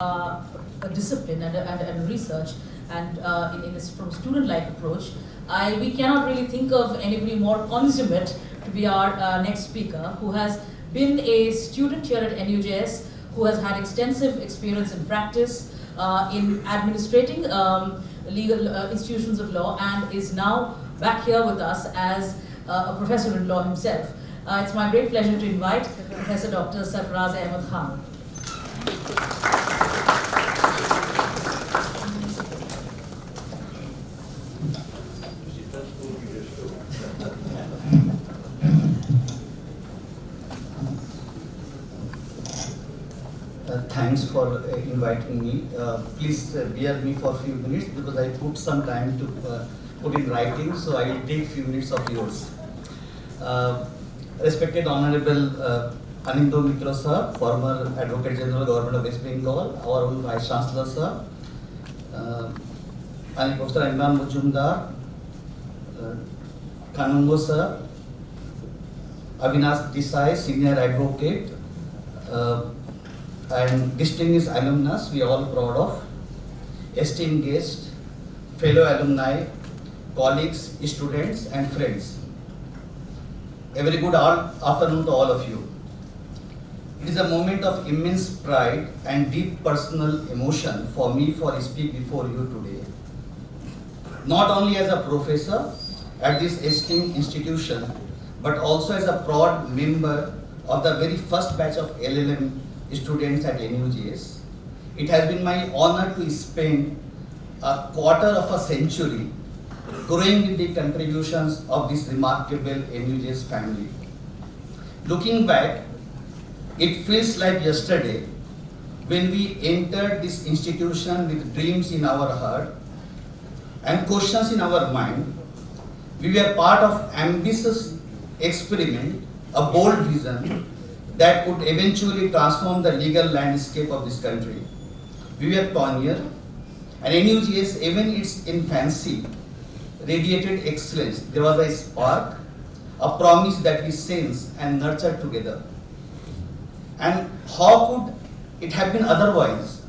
a discipline and research and from student-like approach, we cannot really think of anybody more consummate to be our next speaker, who has been a student here at NUJS, who has had extensive experience in practice in administrating legal institutions of law, and is now back here with us as a professor in law himself. It's my great pleasure to invite Professor Dr. Sarfaraz Ahmed Khan. Thanks for inviting me. Please bear me for a few minutes because I put some time to put in writing, so I will take few minutes of yours. Respected Honorable Anindya Mitra sir, former Advocate General Government of West Bengal, our own Vice Chancellor sir, and Professor Imran Majumdar, Kanungo sir, Avinash Desai, Senior Advocate, and distinguished alumnus, we are all proud of, esteemed guests, fellow alumni, colleagues, students and friends. A very good afternoon to all of you. It is a moment of immense pride and deep personal emotion for me for speak before you today. Not only as a professor at this esteemed institution, but also as a proud member of the very first batch of LL.M students at NUJS. It has been my honor to spend a quarter of a century growing with the contributions of this remarkable NUJS family. Looking back, it feels like yesterday when we entered this institution with dreams in our heart and questions in our mind. We were part of ambitious experiment, a bold vision that would eventually transform the legal landscape of this country. We were pioneers, and NUJS, even its infancy, radiated excellence. There was a spark, a promise that we sensed and nurtured together. And how could it have been otherwise?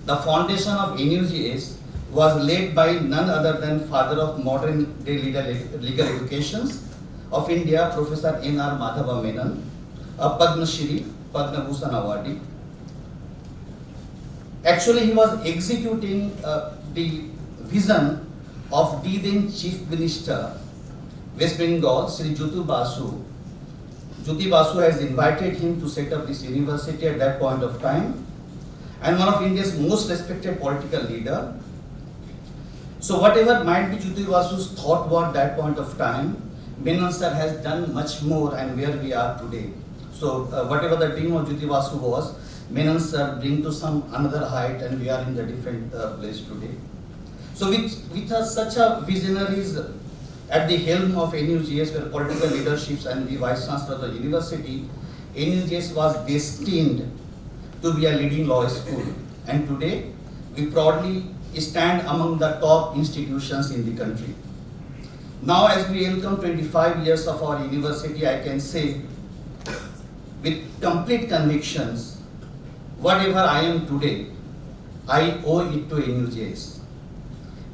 The foundation of NUJS was laid by none other than father of modern day legal educations of India, Professor N.R. Madhava Menon, a Padma Shri, Padma Bhushan awardee. Actually, he was executing the vision of the then Chief Minister, West Bengal, Sri Jyoti Basu. Jyoti Basu has invited him to set up this university at that point of time, and one of India's most respected political leader. So whatever might be Jyoti Basu's thought about that point of time, Menon sir has done much more, and where we are today. So whatever the dream of Jyoti Basu was, Menon sir bring to some another height, and we are in the different place today. So with such a visionaries at the helm of NUJS, where political leaderships and the Vice Chancellor of the university, NUJS was destined to be a leading law school. And today, we proudly stand among the top institutions in the country. Now, as we welcome 25 years of our university, I can say with complete convictions, whatever I am today, I owe it to NUJS.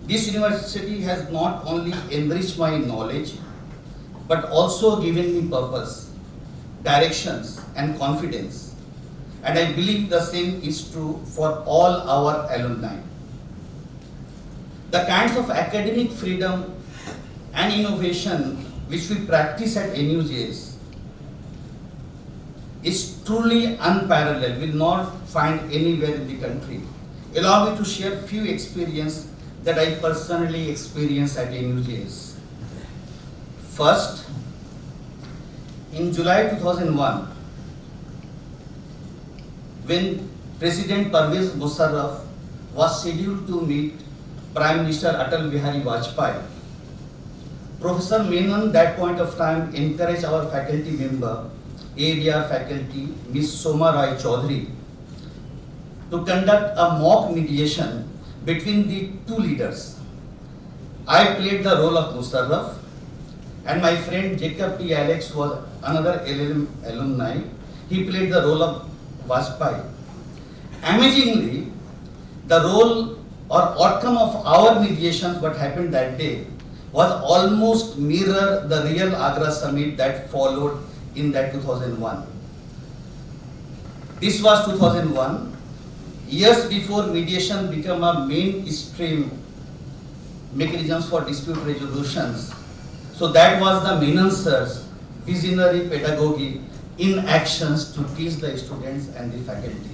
This university has not only enriched my knowledge, but also given me purpose, directions, and confidence. And I believe the same is true for all our alumni. The kinds of academic freedom and innovation which we practice at NUJS is truly unparalleled, will not find anywhere in the country. Allow me to share few experiences that I personally experienced at NUJS. First, in July 2001, when President Parvez Musharraf was scheduled to meet Prime Minister Atal Bihari Vajpayee, Professor Menon, that point of time, encouraged our faculty member, area faculty, Ms. Soma Rai Chaudhary, to conduct a mock mediation between the two leaders. I played the role of Musharraf, and my friend Jacob T. Alex was another LL.M alumni. He played the role of Vajpayee. Amazingly, the role or outcome of our mediations, what happened that day, was almost mirror the real Agra summit that followed in that 2001. This was 2001, years before mediation became a mainstream mechanisms for dispute resolutions. So that was the Menon sir's visionary pedagogy in actions to teach the students and the faculty.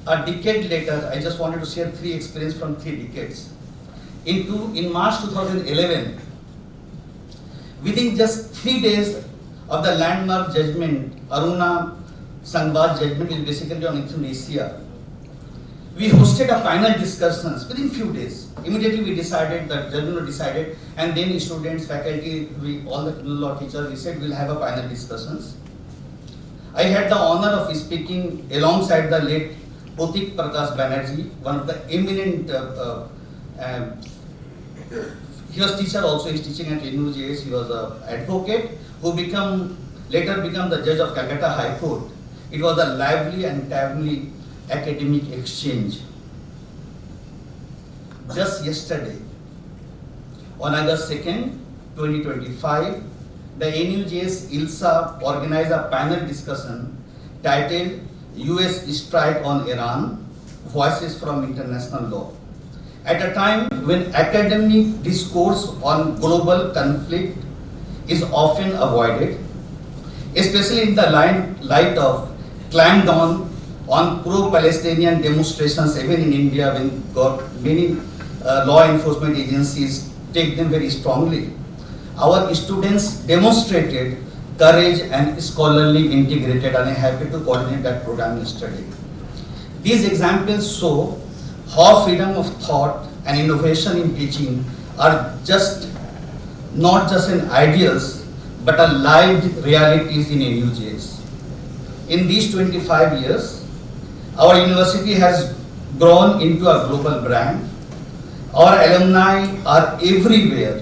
A decade later, I just wanted to share 3 experiences from 3 decades. In March 2011, within just 3 days of the landmark judgment, Aruna Sangwad's judgment is basically on Indonesia, we hosted a panel discussions within few days. Immediately we decided, the judgment was decided, and then students, faculty, all the law teachers, we said we'll have a panel discussions. I had the honor of speaking alongside the late Potik Prakash Banerjee, one of the eminent, he was teacher also, he is teaching at NUJS, he was an advocate who later became the judge of Calcutta High Court. It was a lively and timely academic exchange. Just yesterday, on August 2nd, 2025, the NUJS ILSA organized a panel discussion titled US Strike on Iran, Voices from International Law. At a time when academic discourse on global conflict is often avoided, especially in the light of clampdown on pro-Palestinian demonstrations, even in India, when many law enforcement agencies take them very strongly, our students demonstrated courage and scholarly integrated, and I am happy to coordinate that program yesterday. These examples show how freedom of thought and innovation in teaching are not just an ideals, but are lived realities in NUJS. In these 25 years, our university has grown into a global brand. Our alumni are everywhere: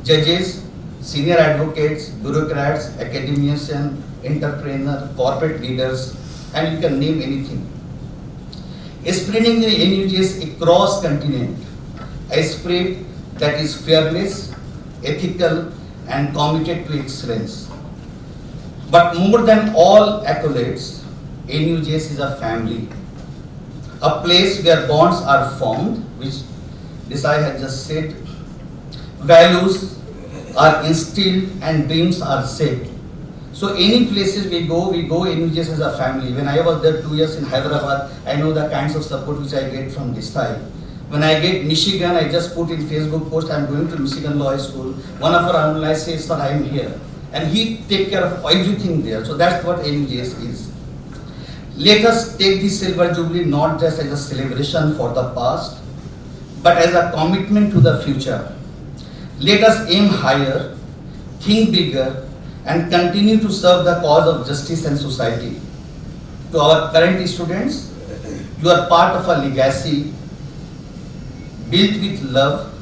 judges, senior advocates, bureaucrats, academicians, entrepreneurs, corporate leaders, and you can name anything. Spreading the NUJS across continent, a spirit that is fearless, ethical, and committed to excellence. But more than all accolades, NUJS is a family, a place where bonds are formed, which Desai had just said, values are instilled and dreams are shaped. So any places we go NUJS as a family. When I was there 2 years in Hyderabad, I know the kinds of support which I get from Desai. When I get Michigan, I just put in Facebook post, I am going to Michigan Law School. One of our alumni says, sir, I am here. And he take care of everything there. So that's what NUJS is. Let us take the Silver Jubilee not just as a celebration for the past, but as a commitment to the future. Let us aim higher, think bigger, and continue to serve the cause of justice and society. To our current students, you are part of a legacy built with love,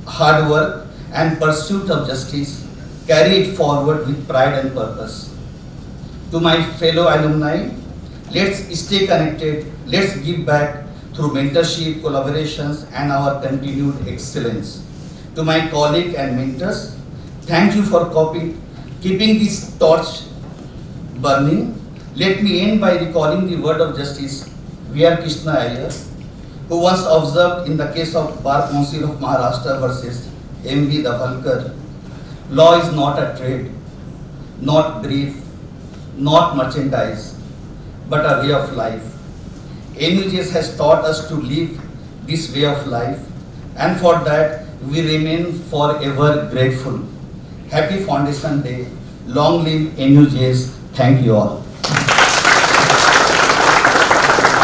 hard work, and pursuit of justice. Carry it forward with pride and purpose. To my fellow alumni, let's stay connected, let's give back through mentorship, collaborations, and our continued excellence. To my colleagues and mentors, thank you for keeping this torch burning. Let me end by recalling the word of justice V.R. Krishna Iyer, who once observed in the case of Bar Council of Maharashtra versus M.V. Davalkar, law is not a trade, not brief, not merchandise, but a way of life. NUJS has taught us to live this way of life, and for that we remain forever grateful. Happy Foundation Day. Long live NUJS. Thank you all.